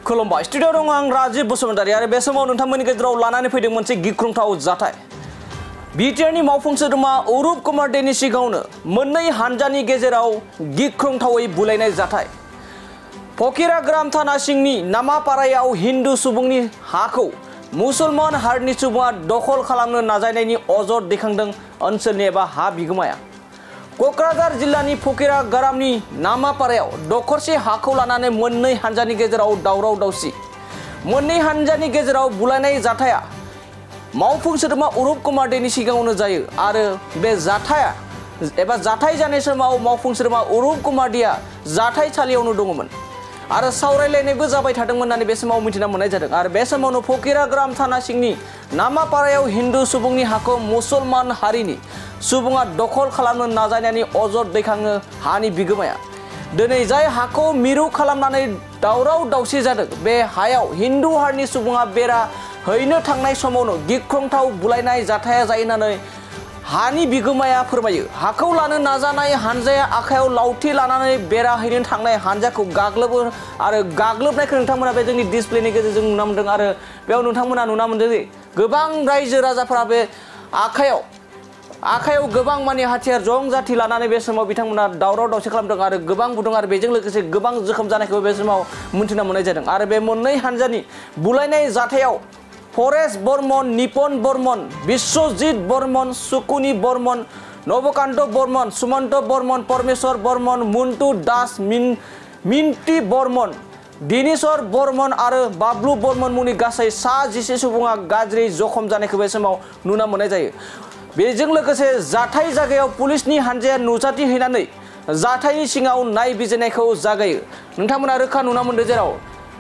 खुलुमबाय स्टुडिअ दं आं राजीव बसुमतारी आरो बे समाव नोंथांमोननि गेजेराव लानानै फैदों मोनसे गिख्रंथाव जाथाय बिटिआरनि मावफुं सोद्रोमा अरुप कुमार देनि सिगाङावनो मोननै हानजानि गेजेराव गिख्रंथावै बुलायनाय जाथाय फकिरा ग्राम थाना सिंनि नामापारायाव हिन्दु सुबुंनि हाखौ मुसलमान हारिनि सुबुङा दखल खालामनो नाजानायनि अजद दैखांदों ओनसोलनि एबा हा बिगोमाया कक्राझार जिल्लानि फकिरा ग्रामनि नामापारायाव दखरसे हाखौ लानानै मोननै हानजानि गेजेराव दावराव दावसि मोननै हानजानि गेजेराव बुलायनाय जाथाया मावफुं सोद्रोमा अरुप कुमार देनि सिगाङावनो जायो आरो बे जाथाया एबा जाथाय जानाय समाव मावफुं सोद्रोमा अरुप कुमार देआ जाथायसालियावनो दङमोन आरो सावरायलायनायबो जाबाय थादोंमोन होननानै बे समाव मिथिना मोननाय जादों आरो बे समावनो फकिरा ग्राम थाना सिंनि नामापारायाव हिन्दु सुबुंनि हाखौ मुसलमान हारिनि सुबुङा दखल खालामनो नाजानायनि अजद दैखाङो हानि बिगोमाया दिनै जाय हाखौ मिरु खालामनानै दावराव दावसि जादों बे हायाव हिन्दु हारिनि सुबुङा बेरा हैनो थांनाय समावनो गिख्रंथाव बुलायनाय जाथाया जायो होननानै हानि बिगोमाया फोरमायो हाखौ लानो नाजानाय हानजाया आखायाव लावथि लानानै बेरा हैनो थांनाय हानजाखौ गाग्लोबो आरो गाग्लोबनायखौ नोंथांमोना बे जोंनि डिसप्लेनि गेजेरजों नुना मोन्दों आरो बेयाव नोंथांमोना नुना मोन्दों जे गोबां रायजो राजाफोरा बे आखायाव गोबां माने हाथियार जं जाथि लानानै बे समाव बिथांमोना दावराव दावसि खालामदों आरो गोबां बुदों आरो बेजों लोगोसे गोबां जोखोम जानायखौ बे समाव मिन्थिना मोननाय जादों आरो बे मोननै हानजानि बुलायनाय जाथायाव फरेश बर्मन निपन बर्मन बिश्वजित बर्मन सुकुनि बर्मन नबकान्त बर्मन सुमन्त बर्मन परमेश्वर बर्मन मुन्टु दास मिन्टि बर्मन दिनेश्वर बर्मन आरो बाबलु बर्मन मुंनि गासै 11 सुबुङा गाज्रि जखम जानायखौ बे समाव नुना मोननाय जायो बेजों लोगोसे जाथाय जायगायाव पुलिसनि हानजाया नुजाथि हैनानै जाथायनि सिङाव नायबिजिरनायखौ जागायो नोंथांमोना रोखा नुना मोनदों जेराव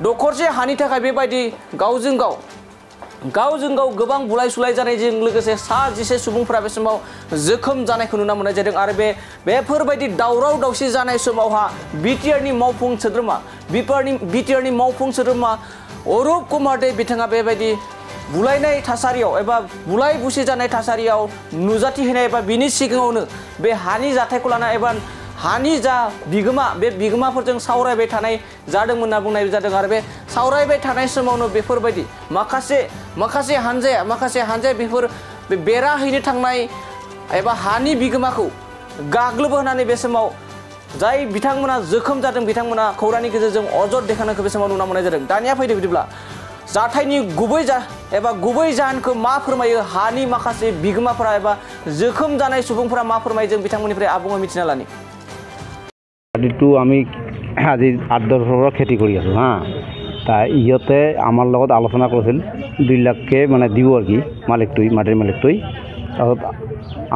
दखरसे हानि थाखाय बेबायदि गावजों गाव गोबां बुलाय सुलाय जानायजों लोगोसे 11 सुबुंफोरा बे समाव जोखोम जानायखौ नुना मोननाय जादों आरो बेफोरबायदि दावराव दावसि जानाय समावहा बिटिआरनि मावफुं सोद्रोमा अरुप कुमार दे बिथाङा बेबायदि बुलायनाय थासारियाव एबा बुलाय बुसि जानाय थासारियाव नुजाथि हैनाय एबा बिनि सिगाङावनो बे हानि जाथायखौ लाना एबा हानि जा बिगोमा बे बिगोमाफोरजों सावरायबाय थानाय जादोंमोन होनना बुंनाय जादों आरो बे सावरायबाय थानाय समावनो बेफोरबायदि माखासे हानजाया बेफोर बेरा हैनो थांनाय एबा हानि बिगोमाखौ गाग्लोबो होननानै बे समाव जाय बिथांमोना जोखोम जादों बिथांमोना खौरांनि गेजेरजों अजद दैखांनायखौ बे समाव नुना मोननाय जादों दानिया फैदो बिदिब्ला जाथायनि गुबै जाहोनखौ मा फोरमायो हानि माखासे बिगोमाफोरा एबा जोखोम जानाय सुबुंफोरा मा फोरमायो जों बिथांमोननिफ्राय आबुङै मिथिना लानि মাটিটো আমি আজি 8-10 বছৰৰ খেতি কৰি আছোঁ হা তা ইহঁতে আমাৰ লগত আলোচনা কৰিছিল 2 লাখকে মানে দিব আৰু কি মাটিৰ মালিকটোই তাৰপিছত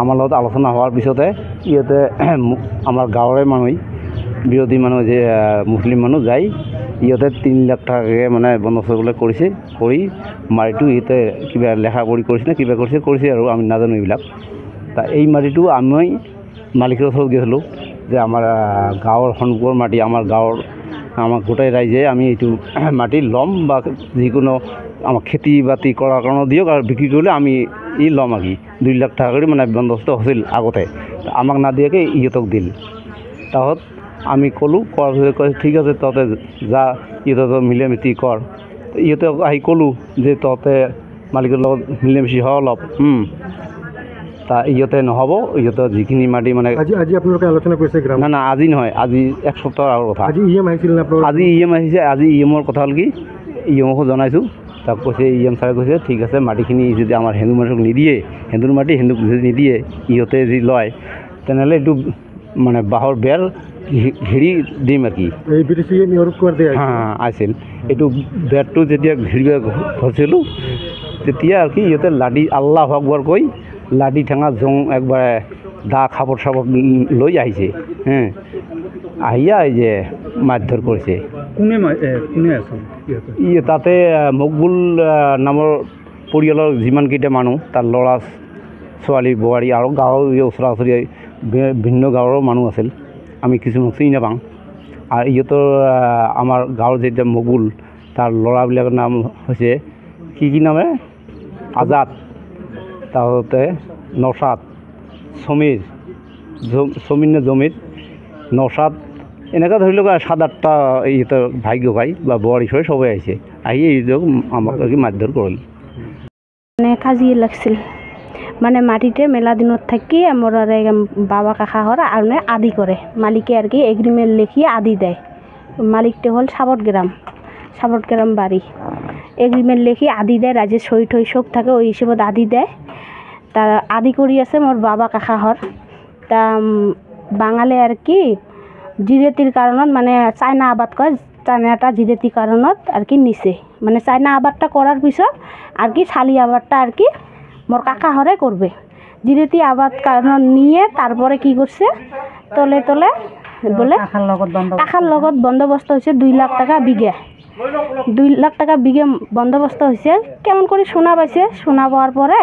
আমাৰ লগত আলোচনা হোৱাৰ পিছতে ইহঁতে আমাৰ গাঁৱৰে মানুহ বিৰোধী মানুহ যে মুছলিম মানুহ যাই ইহঁতে 3 লাখ টাকাকে মানে বন্দোবস্ত কৰিছে কৰি মাটিটো ইহঁতে কিবা লেখা কৰি কৰিছে না কিবা কৰিছে আৰু আমি নাজানো এইবিলাক তা এই মাটিটো আমি মালিকৰ ওচৰত গৈছিলোঁ যে আমাৰ গাঁৱৰ সন্মুখৰ মাটি আমাৰ গোটেই ৰাইজে আমি এইটো মাটি ল'ম বা যিকোনো আমাক খেতি বাতি কৰাৰ কাৰণে দিয়ক আৰু বিক্ৰী কৰিলে আমি ল'ম আৰু 2 লাখ টাকা কৰি মানে বন্দোবস্ত হৈছিল আগতে আমাক নাদিয়াকৈ ইহঁতক দিল তাৰপিছত আমি ক'লোঁ কোৱাৰ পিছত কৈছে ঠিক আছে তহঁতে যা ইহঁতৰ মিলা মিতি কৰ ইহঁতক আহি ক'লোঁ যে তহঁতে মালিকৰ লগত মিলা মিছি হ অলপ তা ইহঁতে নহ'ব ইহঁতৰ যিখিনি মাটি মানে আজি আপোনালোকে আলোচনা কৰিছে না আজি নহয় আজি 1 সপ্তাহৰ আগৰ কথা আজি ইএম আহিছিল না আজি ইএম আহিছে আজি ইএমৰ কথা হ'ল কি ইএমকো জনাইছোঁ তাক কৈছে ইএম ছাৰে কৈছে ঠিক আছে মাটিখিনি যদি আমাৰ হিন্দু মানুহক নিদিয়ে হিন্দুৰ মাটি হিন্দুক যদি নিদিয়ে ইহঁতে যদি লয় তেনেহ'লে এইটো মানে বাঁহৰ বেৰ ঘেৰি দিম আৰু কি এই বিটিচি অৰুপ কুমাৰ দে আছিল এইটো বেৰটো যেতিয়া ঘেৰিব ধৰিছিলোঁ তেতিয়া আৰু কি ইহঁতে লাডি আল্লাহ আকবৰ কৈ লাডি ঠেঙা জং একবাৰে দা খাবৰ লৈ আহিছে আহিয়া এই যে মাৰধৰ কৰিছে কোনে আছে তাতে মকবুল নামৰ পৰিয়ালৰ যিমানকেইটা মানুহ তাৰ ল'ৰা ছোৱালী বোৱাৰী আৰু গাঁৱৰ ওচৰা ওচৰি ভিন্ন গাঁৱৰ মানুহ আছিল আমি কিছুমান চিনি নাপাওঁ আৰু ইহঁতৰ আমাৰ গাঁৱৰ যেতিয়া মকবুল তাৰ ল'ৰাবিলাকৰ নাম হৈছে কি নামে আজাদ তাৰপিছতে নৌচাদ সমীৰ নে জমিৰ নৌচাদ এনেকুৱা ধৰি লওক 7-8টা ইহঁতৰ ভাগ্য ভাই বা বৰ হিচাপে সবাই আহিছে আহি এইবিলাক আমাকে মারধর করল মানে কাজিয়ে লাগছিল মানে মাটিতে মেলা দিনত থাকি আমার বাবা কাকা হর আর আদি করে মালিকে আর কি এগ্রিমেন্ট লিখিয়ে আদি দেয় মালিকটা হল সাবটগ্রাম বাড়ি এগ্রিমেন্ট লিখিয়ে আদি দেয় রাজ্যের সই ঠই সব থাকে ওই হিসেবে আদি দেয় তা আদি করি আছে মোর বাবা কাকা হর তা বাঙালি আর কি জিরেতির কারণত মানে চায়না আবাদ করে চায়নাটা জিরেতি কারণত আর কি নিছে মানে চায়না আবাদটা করার পিছত আর কি শালি আবাদটা আর কি মোর কাকা হরে করবে জিরেতি আবাদ কারণ নিয়ে তারপরে কি করছে তলে তলে বলে কাকার লগত বন্দোবস্ত হয়েছে 2 লাখ টাকা বিঘে 2 লাখ টাকা বিঘে বন্দোবস্ত হয়েছে কেমন করে শোনা পাইছে শোনা পাওয়ার পরে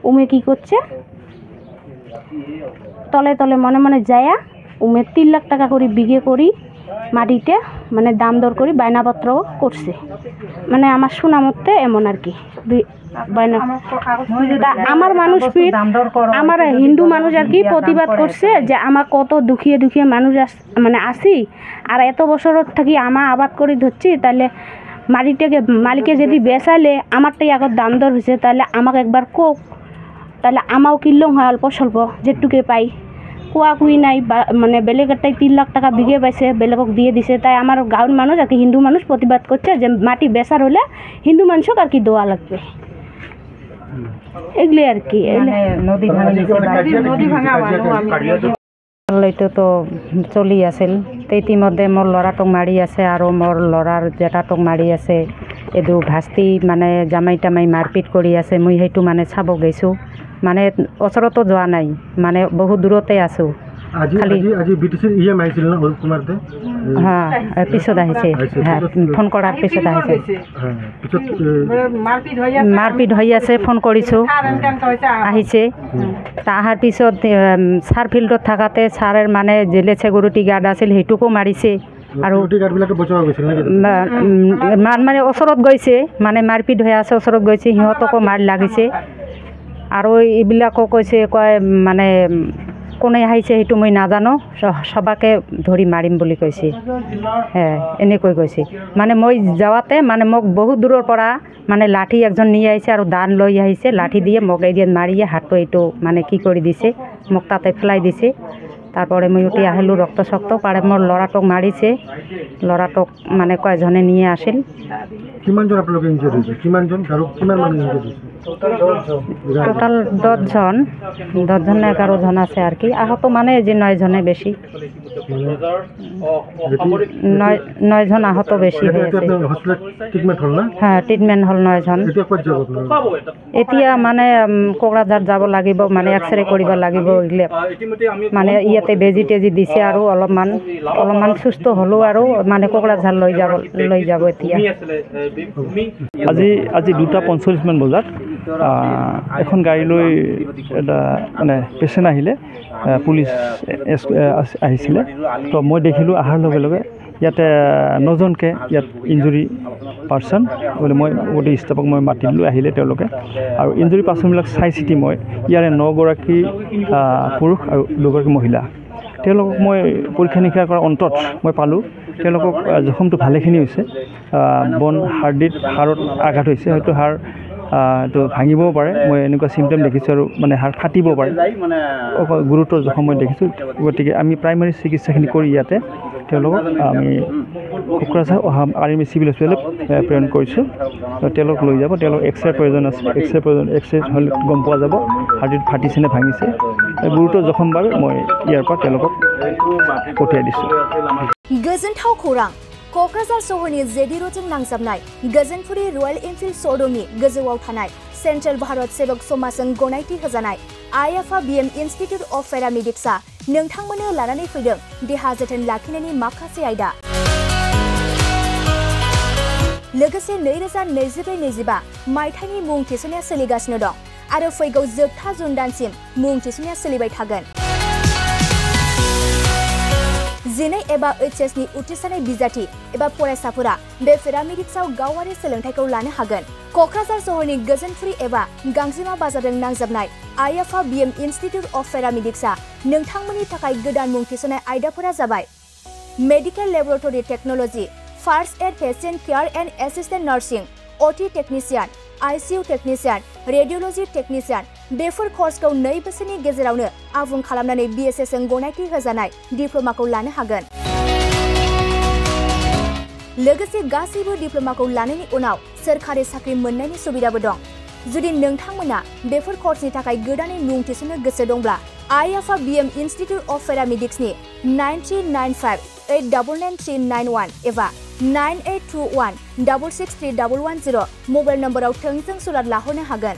উমে কি করছে তলে তলে মনে মনে যায়া উমে 3 লাখ টাকা করে বিঘে করি মাটিতে মানে দাম দর করি বায়নাপত্র করছে মানে আমার শোনা মতে এমন আর কি আমার মানুষ আমার হিন্দু মানুষ আর কি প্রতিবাদ করছে যে আমার কত দুখিয়ে দুখিয়ে মানুষ মানে আসি আর এত বছর থাকি আমা আবাদ করে ধরছি তাহলে মাটিটাকে মালিকে যদি বেচাইলে আমারটাই আগত দাম দর হয়েছে তাহলে আমাকে একবার কোক তাহলে আমাও কিনলাম হয় অল্প স্বল্প যেটুকে পাই কুয়া কুই নাই মানে বেলেগেরটাই 3 লাখ টাকা বিঘে পাইছে বেলেগক দিয়ে দিছে তাই আমার গাঁৱৰ মানুষ আর কি হিন্দু মানুষ প্রতিবাদ করছে যে মাটি বেচার হলে হিন্দু মানুষক আর কি দেওয়া লাগবে এগুলি আর কি এইটো তো চলি আছিল তো ইতিমধ্যে মোৰ ল'ৰাটোক মাৰি আছে আৰু মোৰ ল'ৰাৰ জেঠাটোক মাৰি আছে এইটো ভাস্তি মানে জামাই টামাই মাৰপিট কৰি আছে মই সেইটো মানে চাব গৈছোঁ মানে ওচৰতো যোৱা নাই মানে বহুত দূৰতে আছোঁ পিছত আহিছে ফোন কৰাৰ পিছত আহিছে মাৰপিট হৈ আছে ফোন কৰিছোঁ আহিছে অহাৰ পিছত ছাৰ ফিল্ডত থাকাতে ছাৰৰ মানে জেলে ছিকিউৰিটি গাৰ্ড আছিল সেইটোকো মাৰিছে আৰু মানে ওচৰত গৈছে মানে মাৰপিট হৈ আছে ওচৰত গৈছে সিহঁতকো মাৰ লাগিছে আৰু এইবিলাকো কৈছে কয় মানে কোনে আহিছে সেইটো মই নাজানো সবাকে ধৰি মাৰিম বুলি কৈছে এনেকৈ কৈছে মানে মই যাওঁতে মানে মোক বহুত দূৰৰ পৰা মানে লাঠি একজন নিয়ে আহিছে আৰু দান লৈ আহিছে লাঠি দিয়ে মোক এদিন মাৰিয়ে হাতটো এইটো মানে কি কৰি দিছে মোক তাতে ফেলাই দিছে তাৰপৰে মই উঠি আহিলোঁ ৰক্ত শক্ত পাৰে মোৰ ল'ৰাটোক মাৰিছে ল'ৰাটোক মানে কয়জনে নিয়ে আসিল টোটাল 10 জন 11 জন আছে আর কি আহত মানে যে 9 জনে বেশি 9 জন আহত বেশি হয়েছে হ্যাঁ ট্রিটমেন্ট হল 9 জন এতিয়া মানে কোকৰাঝাৰ যাব লাগিব মানে এক্সৰে কৰিব লাগিব মানে ইয়াতে বেজি টেজি দিছে আৰু অলপমান সুস্থ হলো আৰু মানে কোকৰাঝাৰ লৈ যাব এতিয়া আজি 2:45 মান বজাত এখন গাড়ী লৈ এটা মানে পেচেণ্ট আহিলে পুলিচ আহিছিলে তো মই দেখিলোঁ অহাৰ লগে লগে ইয়াতে 9 জনকে ইয়াত ইঞ্জুৰি পাৰ্চন বুলি মই গোটেই ষ্টাফক মই মাতি দিলোঁ আহিলে তেওঁলোকে আৰু ইঞ্জুৰি পাৰ্চনবিলাক চাই চিতি মই ইয়াৰে 9 গৰাকী পুৰুষ আৰু 2 গৰাকী মহিলা তেওঁলোকক মই পৰীক্ষা নিৰীক্ষা কৰাৰ অন্তত মই পালোঁ তেওঁলোকক জখমটো ভালেখিনি হৈছে বন হাড়ত আঘাত হৈছে হয়তো হাড় তো ভাঙিবও পাৰে মই এনেকুৱা চিমটম দেখিছোঁ আৰু মানে হাড় ফাটিব পাৰে গুৰুতৰ জখম মই দেখিছোঁ গতিকে আমি প্ৰাইমাৰী চিকিৎসাখিনি কৰি ইয়াতে তেওঁলোকক আমি কোকৰাঝাৰ আৰ্মি চিভিল হস্পিটেলত প্ৰেৰণ কৰিছোঁ তেওঁলোকক লৈ যাব তেওঁলোক এক্সৰে প্ৰয়োজন আছে এক্সৰে হ'লে গম পোৱা যাব হাড়ত ফাটিছে নে ভাঙিছে গুৰুতৰ জখম বাবে মই ইয়াৰ পৰা তেওঁলোকক পঠিয়াই দিছোঁ गोजोनथाव खौरां क'क्राझार सहरनि जेडि र'डजों नांजाबनाय गोजोनपुरी रयेल एनफिल्ड श'रुमनि गोजौआव थानाय सेन्ट्रेल भारत सेबक समाजजों गनायथि होजानाय आइएफआ बीएम इन्स्टिट्युट अफ पेरामेडिक्सआ नोंथांमोननो लानानै फैदों देहा जोथोन लाखिनायनि माखासे आयदा लोगोसे 2024-25 मायथाइनि मुं थिसननाया सोलिगासिनो दं आरो फैगौ जोबथा जुन दानसिम मुं थिसननाया सोलिबाय थागोन जिनै एबा एचएसनि उथ्रिसारनाय बिजाथि एबा फरायसाफोरा बे पेरामेडिक्सआव गावारि सोलोंथायखौ लानो हागोन क'क्राझार सहरनि गोजोनपुरी एबा गांजिमा बाजारजों नांजाबनाय आइएफआ बीएम इन्स्टिट्युट अफ पेरामेडिक्सआ नोंथांमोननि थाखाय गोदान मुं थिसननाय आयदाफोरा जाबाय medical laboratory technology, first aid patient care and assistant nursing, OT technician, ICU technician, radiology technician बेफोर कर्सखौ 2 बोसोरनि गेजेरावनो आबुं खालामनानै BSS जों गनायथि होजानाय डिप्ल'माखौ लानो हागोन। लोगोसे गासैबो डिप्ल'माखौ लानायनि उनाव सोरखारि साख्रि मोननायनि सुबिदाबो दं। जुदि नोंथांमोना बेफोर कर्सनि थाखाय गोदानै मुं थिसननो गोसो दंब्ला आइ-आफा BM इन्स्टिट्युट अफ पेरामेडिक्सनि 9395899391 एबा 9821663110 मबाइल नम्बराव थोंजों सुलाद लाहरनो हागोन।